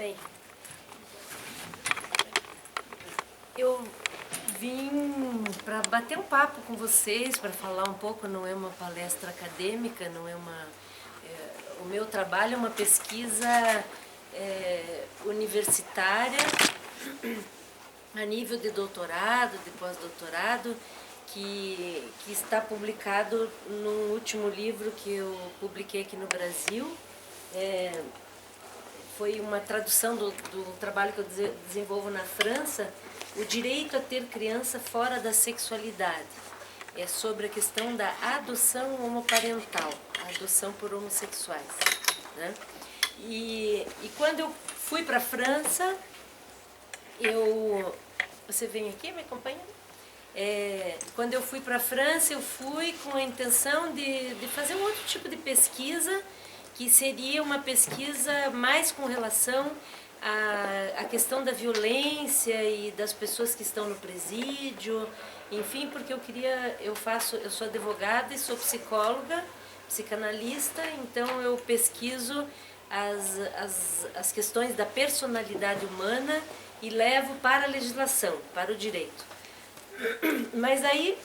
Bem, eu vim para bater um papo com vocês, para falar um pouco, não é uma palestra acadêmica, não é uma... o meu trabalho é uma pesquisa universitária, a nível de doutorado, de pós-doutorado, que está publicado no último livro que eu publiquei aqui no Brasil. Foi uma tradução do trabalho que eu desenvolvo na França, O Direito a Ter Criança Fora da Sexualidade. É sobre a questão da adoção homoparental, a adoção por homossexuais, né? E quando eu fui para a França, você vem aqui, me acompanha? Quando eu fui para a França, eu fui com a intenção de fazer um outro tipo de pesquisa, que seria uma pesquisa mais com relação à questão da violência e das pessoas que estão no presídio, enfim, porque eu sou advogada e sou psicóloga, psicanalista, então eu pesquiso as questões da personalidade humana e levo para a legislação, para o direito. Mas aí,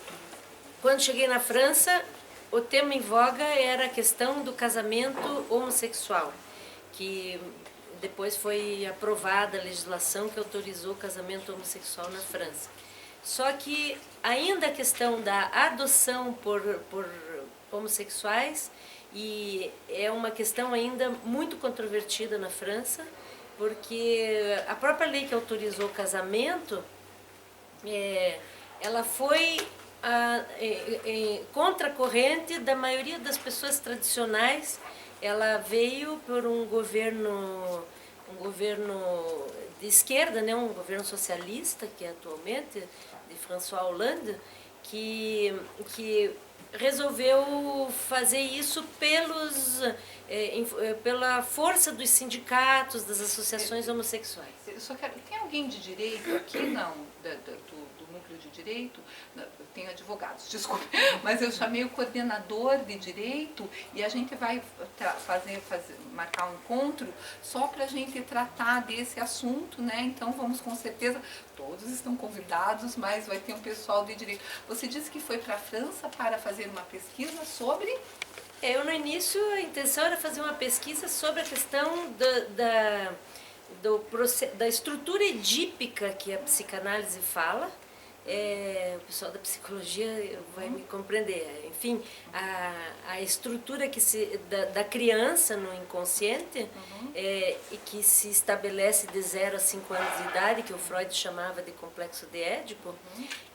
quando cheguei na França, o tema em voga era a questão do casamento homossexual, que depois foi aprovada a legislação que autorizou o casamento homossexual na França. Só que ainda a questão da adoção por homossexuais e é uma questão ainda muito controvertida na França, porque a própria lei que autorizou o casamento, ela foi contracorrente da maioria das pessoas tradicionais. Ela veio por um governo de esquerda, né, um governo socialista, que é atualmente, de François Hollande, que resolveu fazer isso pela força dos sindicatos, das associações homossexuais. Eu só quero, tem alguém de direito aqui? Não, do núcleo de direito? Não, eu tenho advogados, desculpe, mas eu chamei o coordenador de direito e a gente vai marcar um encontro só para a gente tratar desse assunto, né? Então vamos com certeza, todos estão convidados, mas vai ter um pessoal de direito. Você disse que foi para a França para fazer uma pesquisa sobre... Eu, no início, a intenção era fazer uma pesquisa sobre a questão da estrutura edípica que a psicanálise fala. O pessoal da psicologia vai me compreender. Enfim, a estrutura da criança no inconsciente, e que se estabelece de 0 a 5 anos de idade, que o Freud chamava de complexo de Édipo.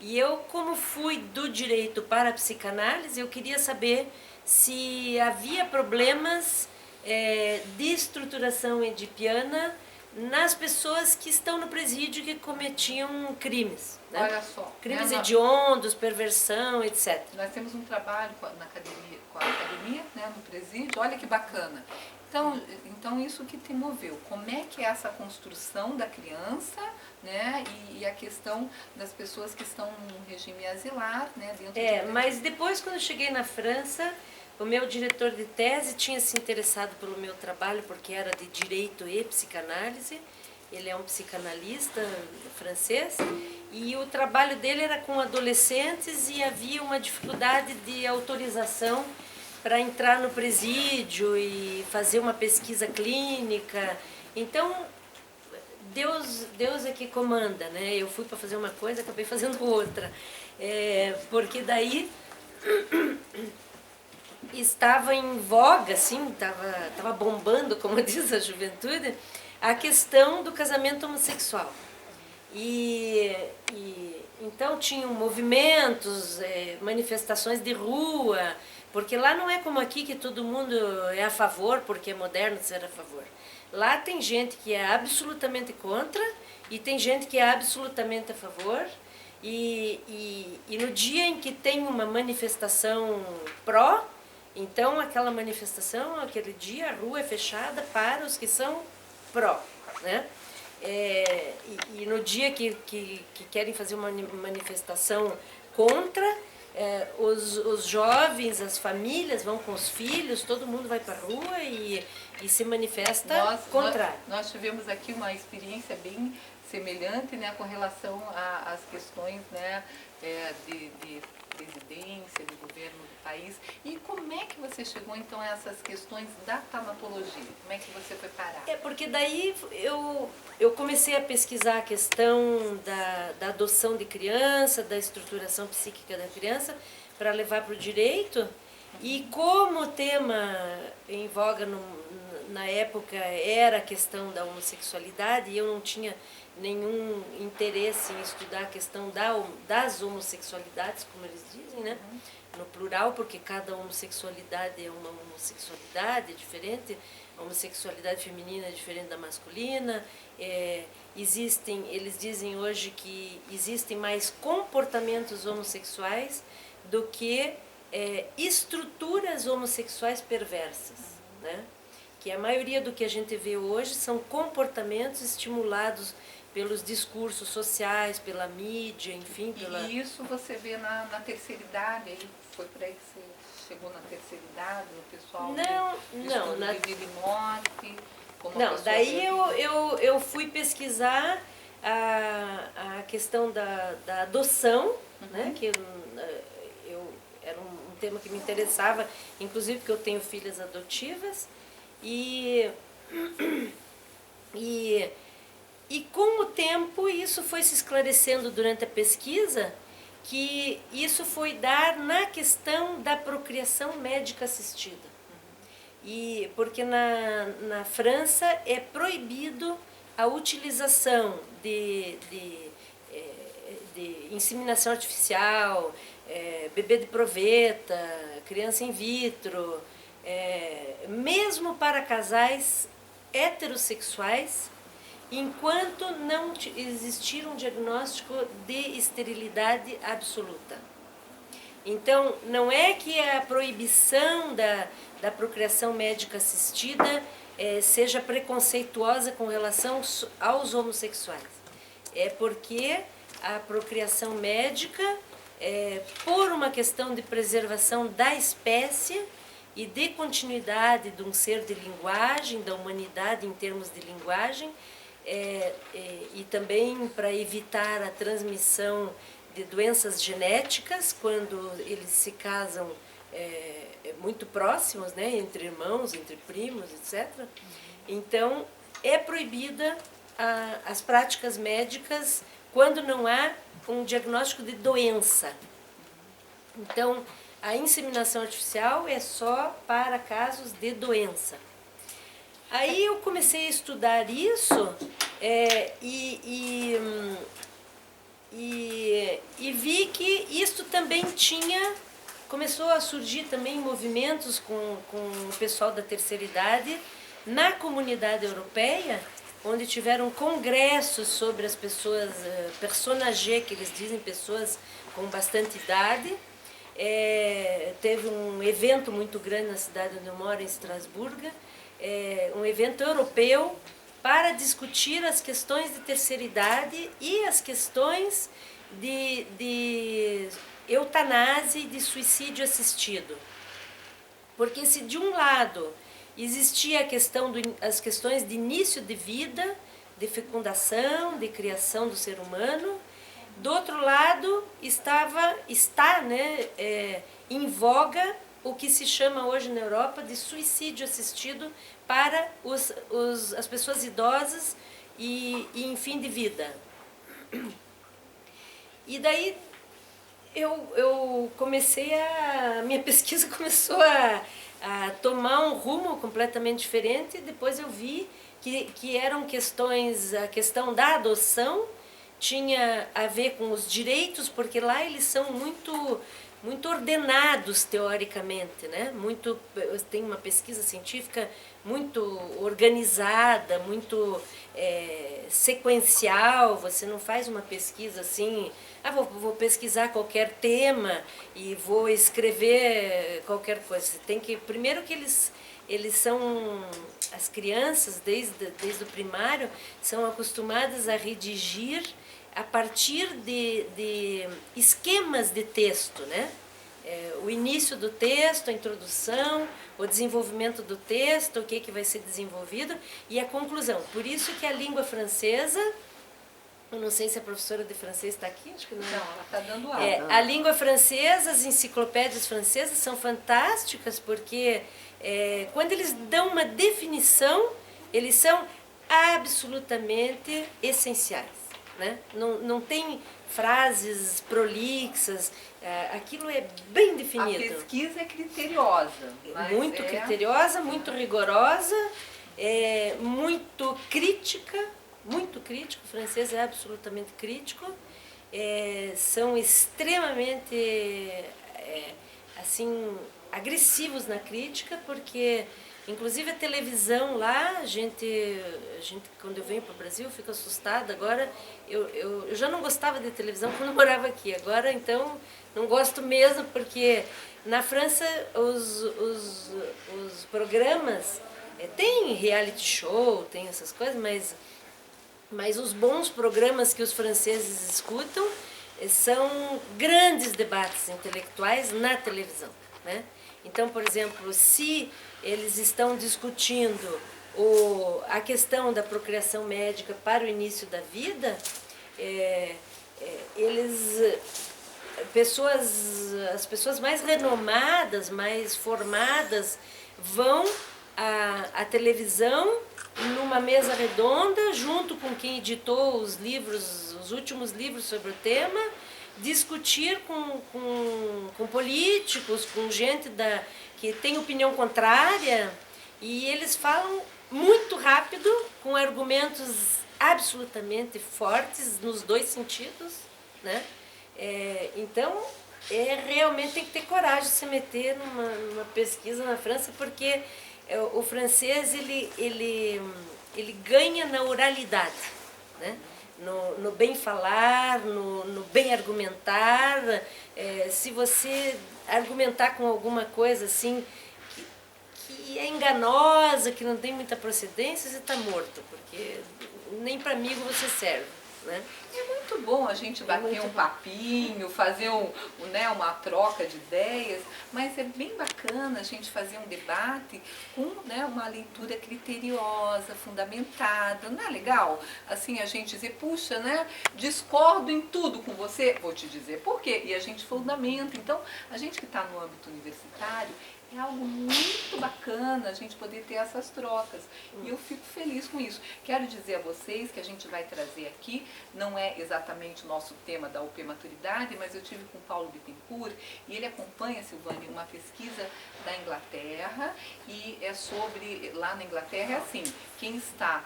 E eu, como fui do direito para a psicanálise, eu queria saber se havia problemas de estruturação edipiana nas pessoas que estão no presídio que cometiam crimes. Né? Olha só. Crimes hediondos, perversão, etc. Nós temos um trabalho com a academia, né, no presídio, olha que bacana. Então isso que te moveu, como é que é essa construção da criança, né, e a questão das pessoas que estão no regime asilar, né, dentro mas depois, quando eu cheguei na França, o meu diretor de tese tinha se interessado pelo meu trabalho porque era de direito e psicanálise. Ele é um psicanalista francês e o trabalho dele era com adolescentes e havia uma dificuldade de autorização para entrar no presídio e fazer uma pesquisa clínica. Então, Deus é que comanda, né? Eu fui para fazer uma coisa, acabei fazendo outra. Porque daí estava em voga, assim, estava bombando, como diz a juventude, a questão do casamento homossexual. Então tinham movimentos, manifestações de rua, porque lá não é como aqui que todo mundo é a favor, porque é moderno ser a favor. Lá tem gente que é absolutamente contra e tem gente que é absolutamente a favor. E no dia em que tem uma manifestação pró, então aquela manifestação, aquele dia, a rua é fechada para os que são pró, né? E no dia que querem fazer uma manifestação contra, os jovens, as famílias vão com os filhos, todo mundo vai para a rua e se manifesta contrário. Nós tivemos aqui uma experiência bem semelhante, né, com relação às questões, né, de presidência, de governo do país. E como é que você chegou então a essas questões da tanatologia? Como é que você foi parar? Porque daí eu comecei a pesquisar a questão da adoção de criança, da estruturação psíquica da criança, para levar para o direito. E como o tema em voga na época era a questão da homossexualidade, e eu não tinha nenhum interesse em estudar a questão das homossexualidades, como eles dizem, né? No plural, porque cada homossexualidade é uma homossexualidade diferente, a homossexualidade feminina é diferente da masculina, eles dizem hoje que existem mais comportamentos homossexuais do que estruturas homossexuais perversas, né? Que a maioria do que a gente vê hoje são comportamentos estimulados pelos discursos sociais, pela mídia, enfim. E isso você vê na terceira idade, aí foi por aí que você chegou na terceira idade, no pessoal de vida e morte? Não, daí eu fui pesquisar a questão da adoção, né, que era um tema que me interessava, inclusive porque eu tenho filhas adotivas, e com o tempo isso foi se esclarecendo durante a pesquisa, que isso foi dar na questão da procriação médica assistida. E porque na França é proibido a utilização de inseminação artificial, bebê de proveta, criança in vitro, mesmo para casais heterossexuais, enquanto não existir um diagnóstico de esterilidade absoluta. Então, não é que a proibição da procriação médica assistida seja preconceituosa com relação aos homossexuais. É porque a procriação médica, por uma questão de preservação da espécie e de continuidade de um ser de linguagem, da humanidade em termos de linguagem, e também para evitar a transmissão de doenças genéticas quando eles se casam muito próximos, né, entre irmãos, entre primos, etc. Então, é proibida as práticas médicas quando não há um diagnóstico de doença. Então, a inseminação artificial é só para casos de doença. Aí eu comecei a estudar isso e vi que isso também começou a surgir também movimentos com o pessoal da terceira idade na comunidade europeia, onde tiveram congressos sobre as pessoas, personagê, que eles dizem, pessoas com bastante idade. Teve um evento muito grande na cidade onde eu moro, em Estrasburgo, um evento europeu para discutir as questões de terceira idade e as questões de eutanásia e de suicídio assistido. Porque se de um lado existia as questões de início de vida, de fecundação, de criação do ser humano, do outro lado está em voga o que se chama hoje na Europa de suicídio assistido para as pessoas idosas e em fim de vida. E daí minha pesquisa começou a tomar um rumo completamente diferente. Depois eu vi que eram a questão da adoção tinha a ver com os direitos, porque lá eles são muito ordenados teoricamente, né? Tem uma pesquisa científica muito organizada, muito sequencial. Você não faz uma pesquisa assim, vou pesquisar qualquer tema e vou escrever qualquer coisa. Você tem que, primeiro que eles são, as crianças desde o primário são acostumadas a redigir a partir de esquemas de texto, né? o início do texto, a introdução, o desenvolvimento do texto, o que vai ser desenvolvido e a conclusão. Por isso que a língua francesa, eu não sei se a professora de francês está aqui, acho que não. Não, ela está dando aula. A língua francesa, as enciclopédias francesas são fantásticas porque quando eles dão uma definição, eles são absolutamente essenciais. Né? Não tem frases prolixas, aquilo é bem definido. A pesquisa é criteriosa. Muito criteriosa, muito rigorosa, muito crítica, o francês é absolutamente crítico, são extremamente assim, agressivos na crítica, porque inclusive a televisão lá, a gente quando eu venho para o Brasil, eu fico assustada. Agora, eu já não gostava de televisão quando eu morava aqui. Agora, então, não gosto mesmo, porque na França os programas, tem reality show, tem essas coisas, mas os bons programas que os franceses escutam são grandes debates intelectuais na televisão, né? Então, por exemplo, se eles estão discutindo a questão da procriação médica para o início da vida, as pessoas mais renomadas, mais formadas, vão à televisão numa mesa redonda, junto com quem editou os últimos livros sobre o tema, discutir com políticos, com gente que tem opinião contrária, e eles falam muito rápido, com argumentos absolutamente fortes nos dois sentidos, né? Então, realmente tem que ter coragem de se meter numa pesquisa na França, porque o francês ele ganha na oralidade, né? No bem falar, no bem argumentar. Se você argumentar com alguma coisa assim que é enganosa, que não tem muita procedência, você está morto, porque nem para amigo você serve, né? É muito bom a gente bater um papinho, fazer uma troca de ideias, mas é bem bacana a gente fazer um debate com, né, uma leitura criteriosa, fundamentada. Não é legal? Assim, a gente dizer, puxa, né, discordo em tudo com você, vou te dizer por quê. E a gente fundamenta. Então, a gente que está no âmbito universitário, é algo muito bacana a gente poder ter essas trocas. E eu fico feliz com isso. Quero dizer a vocês que a gente vai trazer aqui, não é exatamente o nosso tema da UP Maturidade, mas eu tive com o Paulo Bittencourt e ele acompanha, Silvânia, uma pesquisa da Inglaterra, e é sobre, lá na Inglaterra é assim, quem está,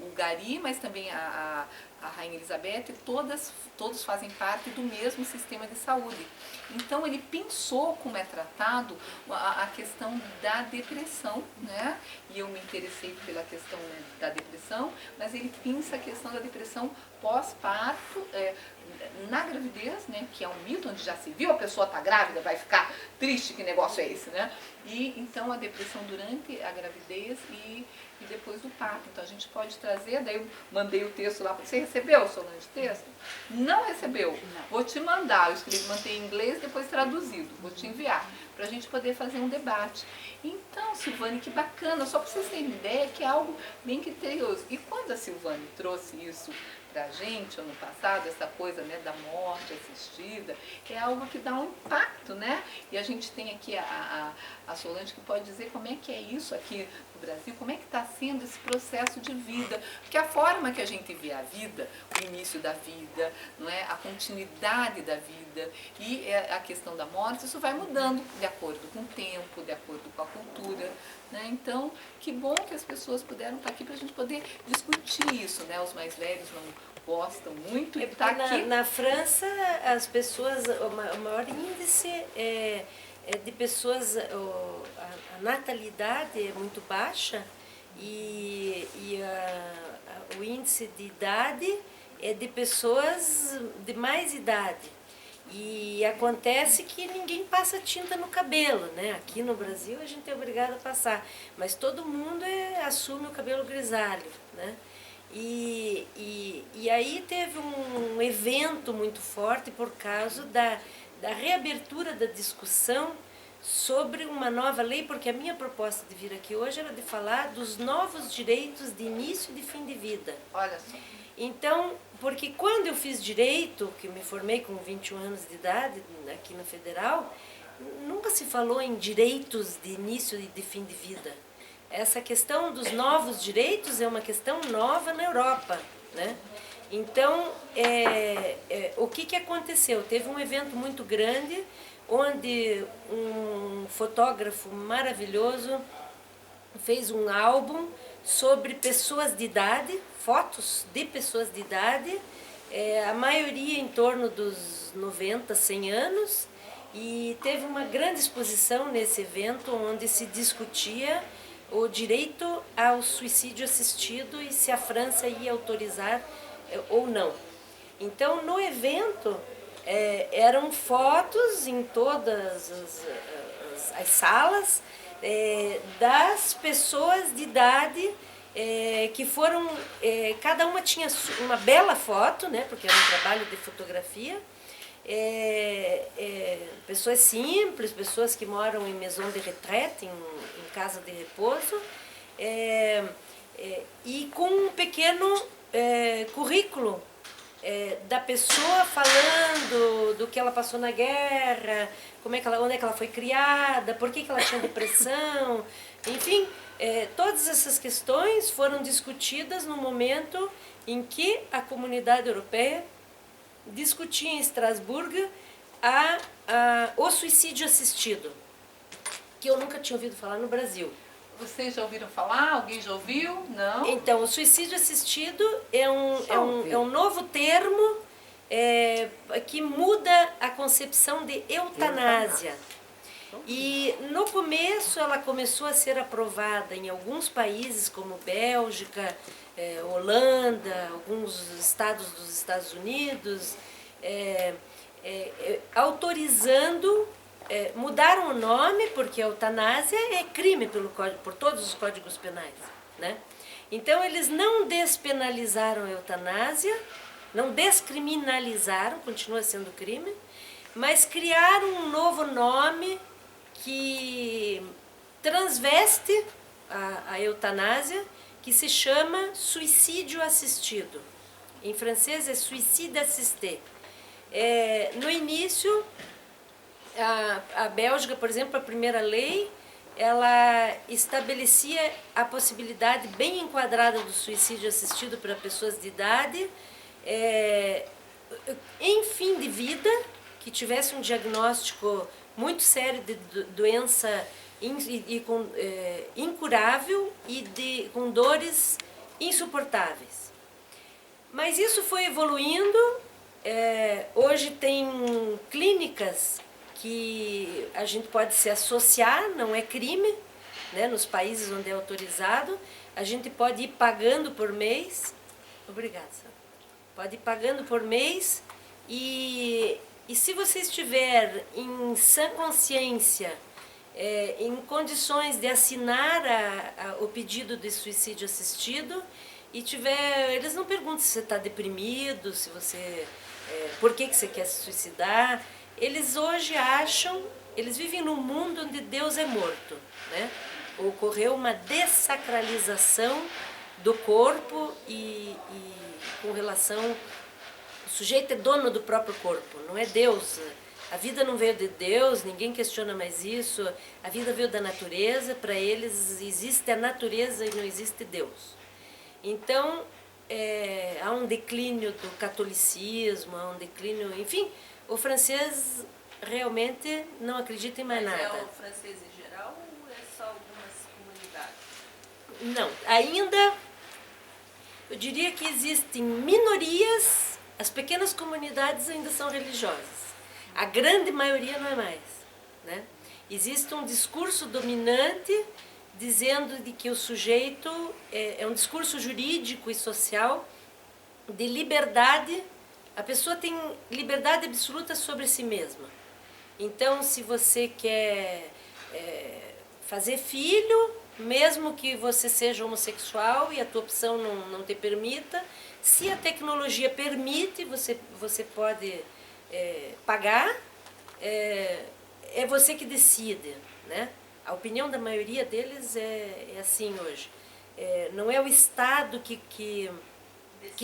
o Gari, mas também a Rainha Elizabeth, todos fazem parte do mesmo sistema de saúde. Então ele pensou como é tratado a questão da depressão, né? E eu me interessei pela questão da depressão, mas ele pensa a questão da depressão pós-parto, na gravidez, né? Que é um mito, onde já se viu a pessoa está grávida, vai ficar triste, que negócio é esse, né? E então a depressão durante a gravidez e depois do parto. Então a gente pode trazer, daí eu mandei o texto lá. Você recebeu, Solange, o texto? Não recebeu? Não. Vou te mandar, eu escrevi, mantém em inglês, depois traduzido, vou te enviar, para a gente poder fazer um debate. Então, Silvane, que bacana, só para vocês terem ideia que é algo bem criterioso. E quando a Silvane trouxe isso para a gente, ano passado, essa coisa, né, da morte assistida, é algo que dá um impacto, né? E a gente tem aqui a Solange que pode dizer como é que é isso aqui no Brasil, como é que está sendo esse processo de vida, porque a forma que a gente vê a vida, o início da vida, não é? A continuidade da vida e a questão da morte, isso vai mudando de acordo com o tempo, de acordo com a cultura, né? Então, que bom que as pessoas puderam estar aqui para a gente poder discutir isso, né? Os mais velhos não gostam muito de estar aqui. Na França, as pessoas, o maior índice de pessoas, a natalidade é muito baixa e o índice de idade é de pessoas de mais idade. E acontece que ninguém passa tinta no cabelo, né? Aqui no Brasil a gente é obrigado a passar, mas todo mundo assume o cabelo grisalho, né? E aí teve um evento muito forte por causa da reabertura da discussão sobre uma nova lei, porque a minha proposta de vir aqui hoje era de falar dos novos direitos de início e de fim de vida. Olha só. Então, porque quando eu fiz direito, que me formei com 21 anos de idade aqui na Federal, nunca se falou em direitos de início e de fim de vida. Essa questão dos novos direitos é uma questão nova na Europa, né? Então, o que aconteceu? Teve um evento muito grande, onde um fotógrafo maravilhoso fez um álbum sobre pessoas de idade, fotos de pessoas de idade, a maioria em torno dos 90, 100 anos, e teve uma grande exposição nesse evento onde se discutia o direito ao suicídio assistido e se a França ia autorizar ou não. Então, no evento, eram fotos em todas as salas das pessoas de idade que foram, cada uma tinha uma bela foto, né, porque era um trabalho de fotografia, pessoas simples, pessoas que moram em maison de retraite, em casa de repouso, e com um pequeno currículo da pessoa falando do que ela passou na guerra, onde é que ela foi criada, por que ela tinha depressão, enfim, todas essas questões foram discutidas no momento em que a comunidade europeia discutia em Estrasburgo o suicídio assistido, que eu nunca tinha ouvido falar no Brasil. Vocês já ouviram falar? Alguém já ouviu? Não? Então, o suicídio assistido é um novo termo que muda a concepção de eutanásia. E no começo ela começou a ser aprovada em alguns países como Bélgica, Holanda, alguns estados dos Estados Unidos, autorizando, mudaram o nome, porque a eutanásia é crime por todos os códigos penais, né? Então eles não despenalizaram a eutanásia, não descriminalizaram, continua sendo crime, mas criaram um novo nome que transveste a eutanásia, que se chama suicídio assistido. Em francês é suicide assisté. No início, a Bélgica, por exemplo, a primeira lei, ela estabelecia a possibilidade bem enquadrada do suicídio assistido para pessoas de idade, em fim de vida, que tivesse um diagnóstico muito sério de doença incurável e com dores insuportáveis. Mas isso foi evoluindo, hoje tem clínicas que a gente pode se associar, não é crime, né, nos países onde é autorizado, a gente pode ir pagando por mês, obrigada, Sandra. Pode ir pagando por mês e se você estiver em sã consciência, em condições de assinar o pedido de suicídio assistido, e eles não perguntam se você está deprimido, se você, por que você quer se suicidar. Eles hoje eles vivem num mundo onde Deus é morto, né? Ocorreu uma dessacralização do corpo e com relação... O sujeito é dono do próprio corpo, não é Deus. A vida não veio de Deus, ninguém questiona mais isso. A vida veio da natureza, para eles existe a natureza e não existe Deus. Então, há um declínio do catolicismo, há um declínio... Enfim, o francês realmente não acredita em mais nada. Mas é o francês em geral ou é só algumas comunidades? Não, ainda eu diria que existem minorias, as pequenas comunidades ainda são religiosas. A grande maioria não é mais, né? Existe um discurso dominante dizendo de que o sujeito é um discurso jurídico e social de liberdade. A pessoa tem liberdade absoluta sobre si mesma. Então, se você quer fazer filho, mesmo que você seja homossexual e a tua opção não te permita, se a tecnologia permite, você pode pagar é você que decide, né? A opinião da maioria deles é assim hoje. Não é o Estado que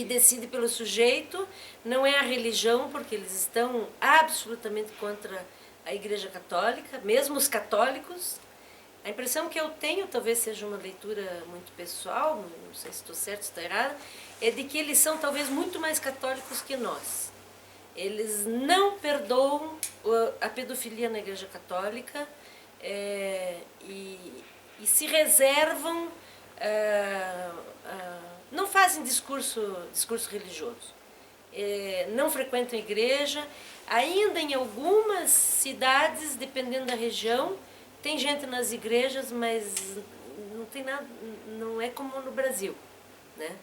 decide pelo sujeito, não é a religião, porque eles estão absolutamente contra a Igreja Católica, mesmo os católicos. A impressão que eu tenho, talvez seja uma leitura muito pessoal, não sei se estou certo, se estou errada, é de que eles são talvez muito mais católicos que nós. Eles não perdoam a pedofilia na Igreja Católica e se reservam, não fazem discurso religioso, não frequentam a igreja. Ainda em algumas cidades, dependendo da região, tem gente nas igrejas, mas não tem nada, não é como no Brasil, né?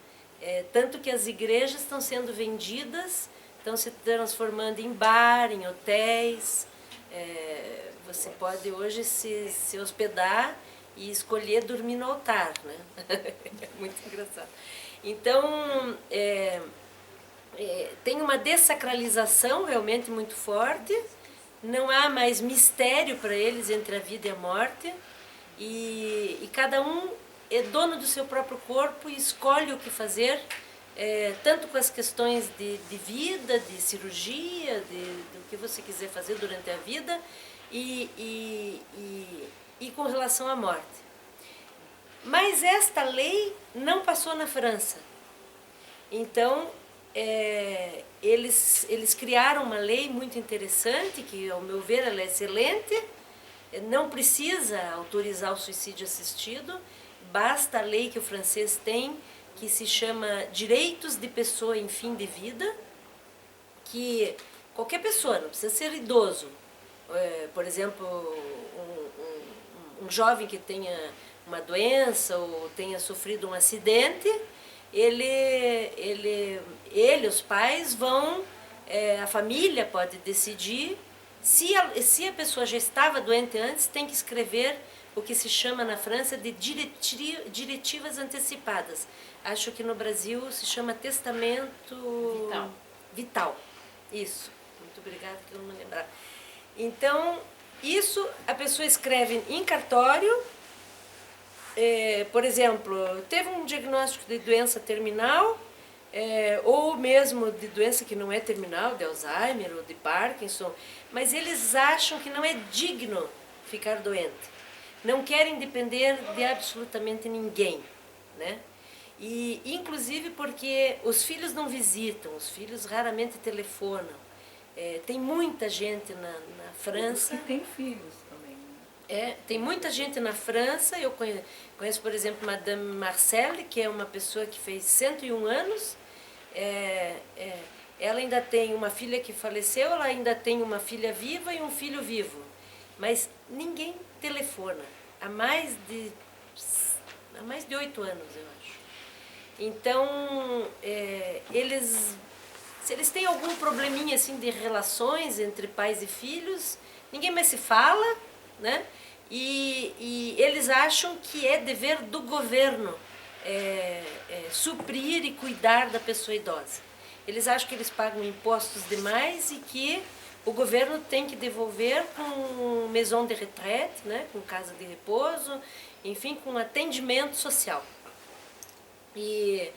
Tanto que as igrejas estão sendo vendidas, estão se transformando em bar, em hotéis. Você pode hoje se hospedar e escolher dormir no altar, né? É muito engraçado. Então, tem uma dessacralização realmente muito forte, não há mais mistério para eles entre a vida e a morte, e cada um é dono do seu próprio corpo e escolhe o que fazer, tanto com as questões de vida, de cirurgia, do que você quiser fazer durante a vida, e com relação à morte. Mas esta lei não passou na França. Então, eles criaram uma lei muito interessante, que, ao meu ver, ela é excelente. Não precisa autorizar o suicídio assistido, basta a lei que o francês tem, que se chama Direitos de Pessoa em Fim de Vida, que qualquer pessoa, não precisa ser idoso. Por exemplo, um jovem que tenha uma doença ou tenha sofrido um acidente, os pais vão, a família pode decidir. Se a pessoa já estava doente antes, tem que escrever o que se chama na França de diretivas antecipadas. Acho que no Brasil se chama testamento vital. Isso. Muito obrigada, que eu não me lembrar. Então, isso a pessoa escreve em cartório. Por exemplo, teve um diagnóstico de doença terminal, ou mesmo de doença que não é terminal, de Alzheimer ou de Parkinson, mas eles acham que não é digno ficar doente. Não querem depender de absolutamente ninguém, né? E, inclusive porque os filhos não visitam, os filhos raramente telefonam. Tem muita gente na França. E tem filhos também. Tem muita gente na França. Eu conheço, por exemplo, Madame Marcelle, que é uma pessoa que fez 101 anos. Ela ainda tem uma filha que faleceu, ela ainda tem uma filha viva e um filho vivo. Mas ninguém telefona. Há mais de 8 anos, eu acho. Então, se eles têm algum probleminha assim de relações entre pais e filhos, ninguém mais se fala, né? E eles acham que é dever do governo suprir e cuidar da pessoa idosa. Eles acham que eles pagam impostos demais e que o governo tem que devolver com maison de retraite, né? Com casa de repouso, enfim, com atendimento social. E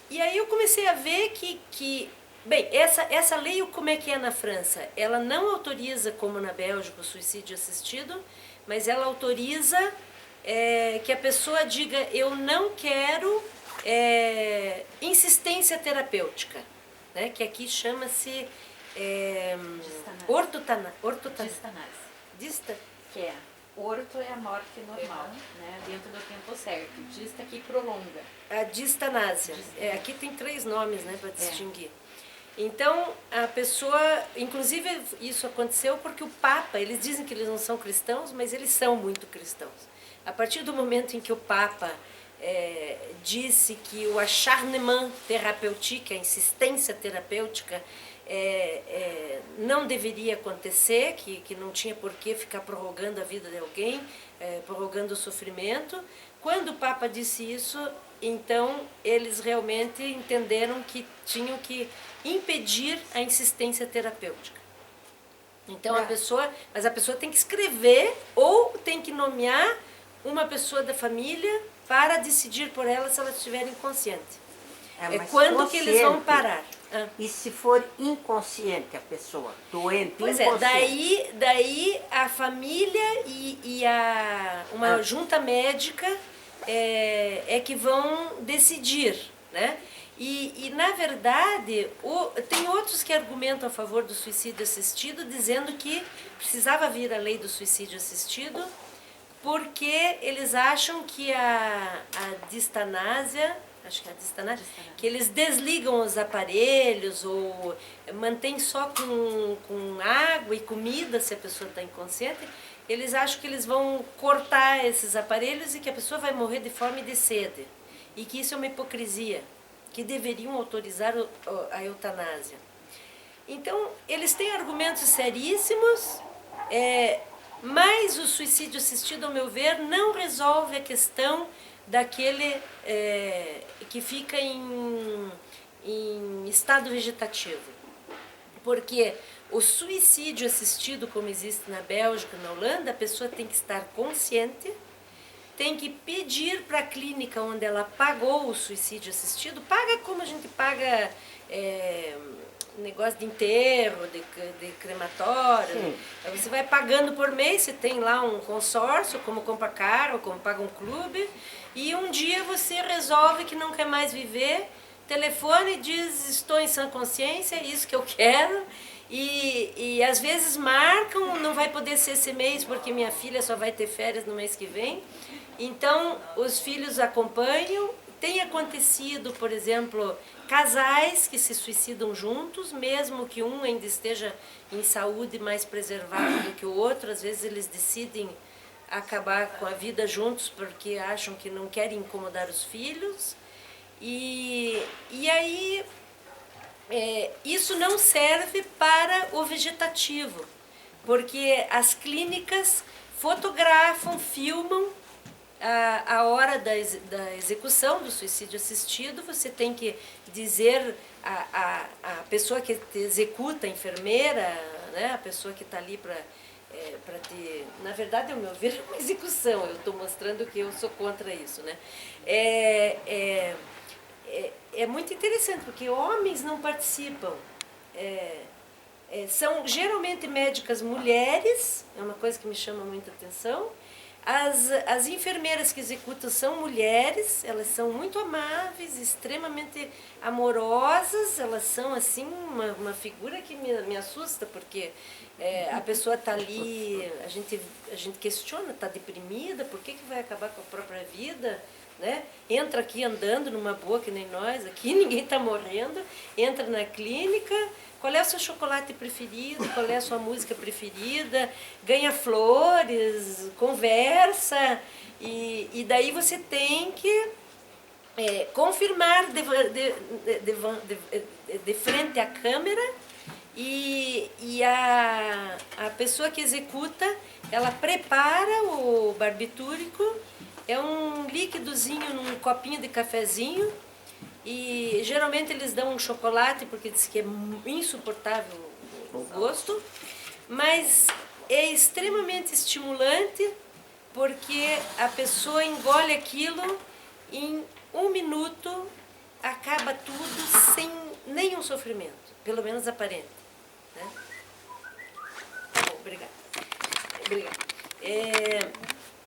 aí eu comecei a ver que bem, essa lei, como é que é na França? Ela não autoriza, como na Bélgica, o suicídio assistido, mas ela autoriza que a pessoa diga: eu não quero insistência terapêutica, né? Que aqui chama-se Distanase. Que orto é a morte normal, né? Dentro do tempo certo. Dista que prolonga. A distanásia. Aqui tem 3 nomes, né, para distinguir. Então, a pessoa, inclusive isso aconteceu porque o Papa, eles dizem que eles não são cristãos, mas eles são muito cristãos. A partir do momento em que o Papa disse que o acharnement thérapeutique, a insistência terapêutica, não deveria acontecer, que não tinha por que ficar prorrogando a vida de alguém, prorrogando o sofrimento. Quando o Papa disse isso, então eles realmente entenderam que tinham que impedir a insistência terapêutica. Então mas a pessoa tem que escrever ou tem que nomear uma pessoa da família para decidir por ela se ela estiver inconsciente. É mas quando que eles vão consciente. parar. E se for inconsciente a pessoa, doente, Pois é, inconsciente? daí a família e uma junta médica é que vão decidir, né? E na verdade, tem outros que argumentam a favor do suicídio assistido, dizendo que precisava vir a lei do suicídio assistido, porque eles acham que a distanásia, acho que é a distanásia, que eles desligam os aparelhos ou mantêm só com água e comida se a pessoa está inconsciente, eles acham que eles vão cortar esses aparelhos e que a pessoa vai morrer de fome e de sede. E que isso é uma hipocrisia, que deveriam autorizar a eutanásia. Então, eles têm argumentos seríssimos, mas o suicídio assistido, ao meu ver, não resolve a questão daquele que fica em estado vegetativo. Porque o suicídio assistido, como existe na Bélgica, na Holanda, a pessoa tem que estar consciente, tem que pedir para a clínica onde ela pagou o suicídio assistido, paga como a gente paga negócio de enterro, de crematório. Sim. Então, você vai pagando por mês, você tem lá um consórcio, como compra carro, como paga um clube, e um dia você resolve que não quer mais viver, telefone e diz, estou em sã consciência, é isso que eu quero, e às vezes marcam, não vai poder ser esse mês porque minha filha só vai ter férias no mês que vem. Então, os filhos acompanham. Tem acontecido, por exemplo, casais que se suicidam juntos, mesmo que um ainda esteja em saúde mais preservado do que o outro. Às vezes eles decidem acabar com a vida juntos porque acham que não querem incomodar os filhos. E aí, isso não serve para o vegetativo, porque as clínicas fotografam, filmam a hora da execução do suicídio assistido. Você tem que dizer a pessoa que te executa, a enfermeira, né, a pessoa que está ali para ter... Na verdade, ao meu ver, é uma execução. Eu estou mostrando que eu sou contra isso, né? É muito interessante, porque homens não participam. São geralmente médicas mulheres, é uma coisa que me chama muita atenção. As enfermeiras que executam são mulheres, elas são muito amáveis, extremamente amorosas, elas são assim uma figura que me assusta, porque a pessoa está ali, a gente questiona, está deprimida, por que vai acabar com a própria vida? Né? Entra aqui andando numa boa que nem nós, aqui ninguém está morrendo, entra na clínica, qual é o seu chocolate preferido, qual é a sua música preferida, ganha flores, conversa, e daí você tem que confirmar de frente à câmera, e a pessoa que executa, ela prepara o barbitúrico. É um líquidozinho num copinho de cafezinho, e geralmente eles dão um chocolate porque diz que é insuportável o gosto, mas é extremamente estimulante porque a pessoa engole aquilo, em 1 minuto acaba tudo sem nenhum sofrimento, pelo menos aparente. Né? Bom, obrigada.